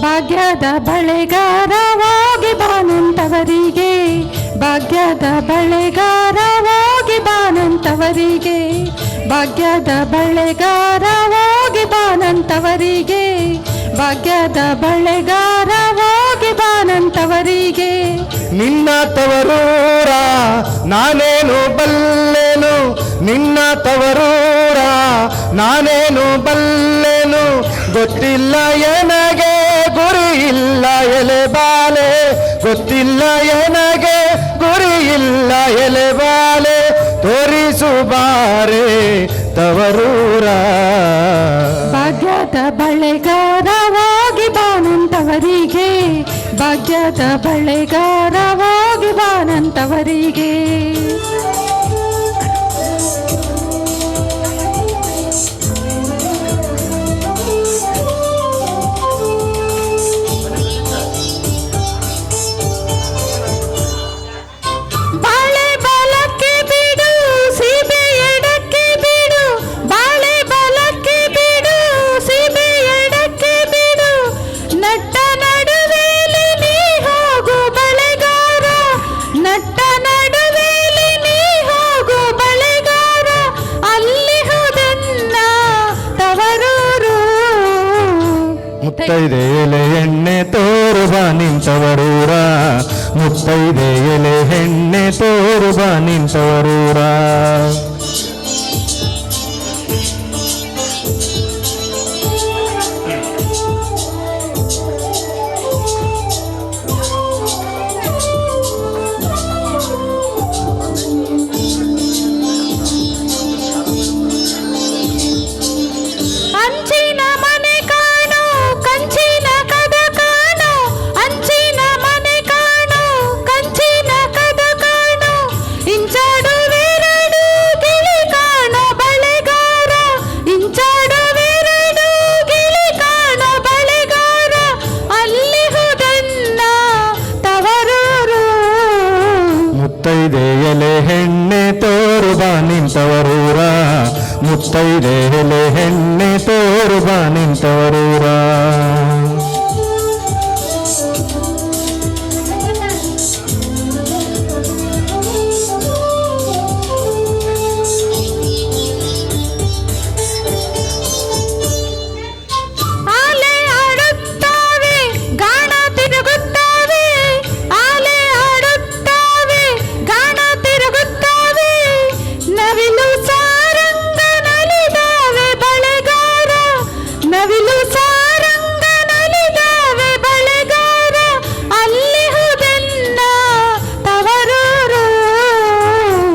ಭಾಗ್ಯದ ಬಳೆಗಾರ ಹೋಗಿ ಬಾನಂತವರಿಗೆ, ಭಾಗ್ಯದ ಬಳೆಗಾರ ಹೋಗಿ ಬಾನಂತವರಿಗೆ, ಭಾಗ್ಯದ ಬಳೆಗಾರ ಹೋಗಿ ಬಾನಂತವರಿಗೆ, ಭಾಗ್ಯದ ಬಳೆಗಾರ ಹೋಗಿ ಬಾನಂತವರಿಗೆ. ನಿನ್ನ ತವರೂರ ನಾನೇನು ಬಲ್ಲೆನು, ನಿನ್ನ ತವರೂರ ನಾನೇನು ಬಲ್ಲೆನು, ಗೊತ್ತಿಲ್ಲ ಎನಗೆ ಗುರಿ ಇಲ್ಲ ಎಲೆ ಬಾಲೆ, ಗೊತ್ತಿಲ್ಲ ಎನಗೆ ಗುರಿ ಇಲ್ಲ ಎಲೆ ಬಾಲೆ, ತೋರಿಸು ಬಾರೆ ತವರೂರ. ಭಾಗ್ಯದ ಬಳೆಗಾರ ಹೋಗಿ ಬಾನಂತವರಿಗೆ, ಭಾಗ್ಯದ ಬಳೆಗಾರ ಹೋಗಿ ಬಾನಂತವರಿಗೆ. ಮುತ್ತೈದೆ ಎಲೆ ಎಣ್ಣೆ ತೋರುವ ನಿಂತವರೂರ, ಮುತ್ತೈದೆ ಎಲೆ ಎಣ್ಣೆ ತೋರುವ ನಿಂತವರೂರ. ಮುತ್ತೈದೆ ಎಲೆ ಹೆಣ್ಣೆ ತೋರುವ ನಿಂತವರೂರ, ಮುತ್ತೈದೆ ಎಲೆ ಹೆಣ್ಣೆ ತೋರುವ ನಿಂತವರೂರ.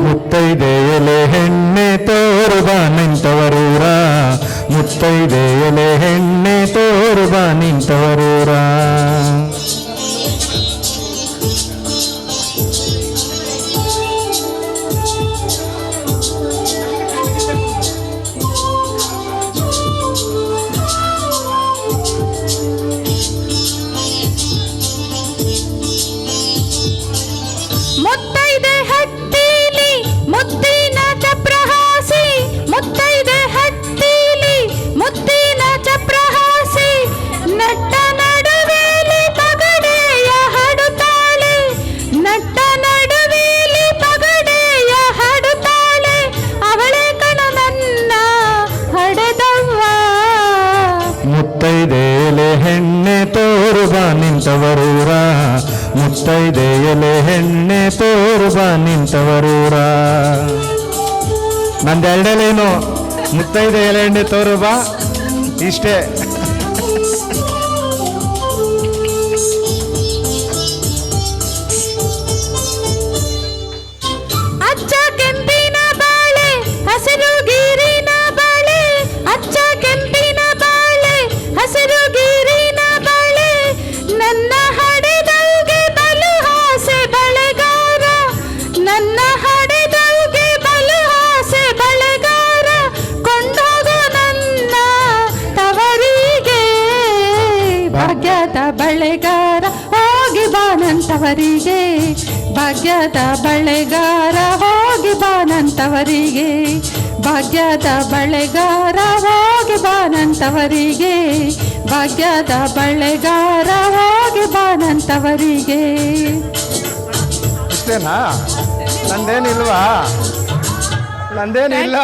ಮುತ್ತೈದೆ ಎಲೆ ಹೆಣ್ಣೆ ತೋರುವ ನಿಂತವರೂರ, ಮುತ್ತೈದೆ ಎಲೆ ಹೆಣ್ಣೆ ತೋರುವ ನಿಂತವರೂರ. ಮುತ್ತಿನ ಚಪ್ರಹಾಸಿ, ಮುತ್ತೈದೆ ಹತ್ತಿಲಿ ಮುತ್ತಿನ ಚಪ್ರಹಾಸಿ, ನಟ್ಟ ನಡುವೇಲಿ ಪಗಡೆಯ ಹಾಡುತ್ತಾಳೆ, ನಟ್ಟ ನಡುವೇಲಿ ಪಗಡೆಯ ಹಾಡುತ್ತಾಳೆ, ಅವಳೆ ಕಣ ನನ್ನ ಹಡೆದವ್ವ. ಮುತ್ತೈದೆ ಎಲೆ ಹೆಣ್ಣೆ ತೋರುವ ನಿಂತವರೂರ, ಮುತ್ತೈದೆ ಎಲೆ ಹೆಣ್ಣೆ ತೋರುವ ನಿಂತವರೂರ. ನಂದೆರಡೇನು ಮುತ್ತೈದೆ ಎಲೆ ಎಣ್ಣೆ ತೋರುವ ಇಷ್ಟೇ. ಅಚ್ಚ ಕೆಂಪಿನ ಬಾಳೆ ಹಸಿರು ಗೀರಿನ ಬಾಳೆ, ಅಚ್ಚ ಕೆಂಪಿನ ಬಾಳೆ ಹಸಿರು ಗೀರಿನ ಬಾಳೆ, ನನ್ನ ಹಡೆದವ್ಗೆ ಬಲು ಆಸೆ ಬಳೆಗಾರ, ನನ್ನ ಹಡೆದವ್ಗೆ ಬಲು ಆಸೆ ಬಳೆಗಾರ, ಕೊಂಡೋಗು ನನ್ನ ತವರಿಗೆ. ಭಾಗ್ಯದ ಬಳೆಗಾರ ಹೋಗಿ ಬಾನಂತವರಿಗೆ, ಭಾಗ್ಯದ ಬಳೆಗಾರ ಹೋಗಿ ಬಾನಂತವರಿಗೆ, ಭಾಗ್ಯದ ಬಳೆಗಾರ ಹೋಗಿ ಬಾನಂತವರಿಗೆ, ಭಾಗ್ಯದ ಬಳೆಗಾರ ಹೋಗಿ ಬಾನಂತವರಿಗೆ. ಇಷ್ಟೇನಾ? ನಂದೇನಿಲ್ವಾ? ನಂದೇನಿಲ್ಲ.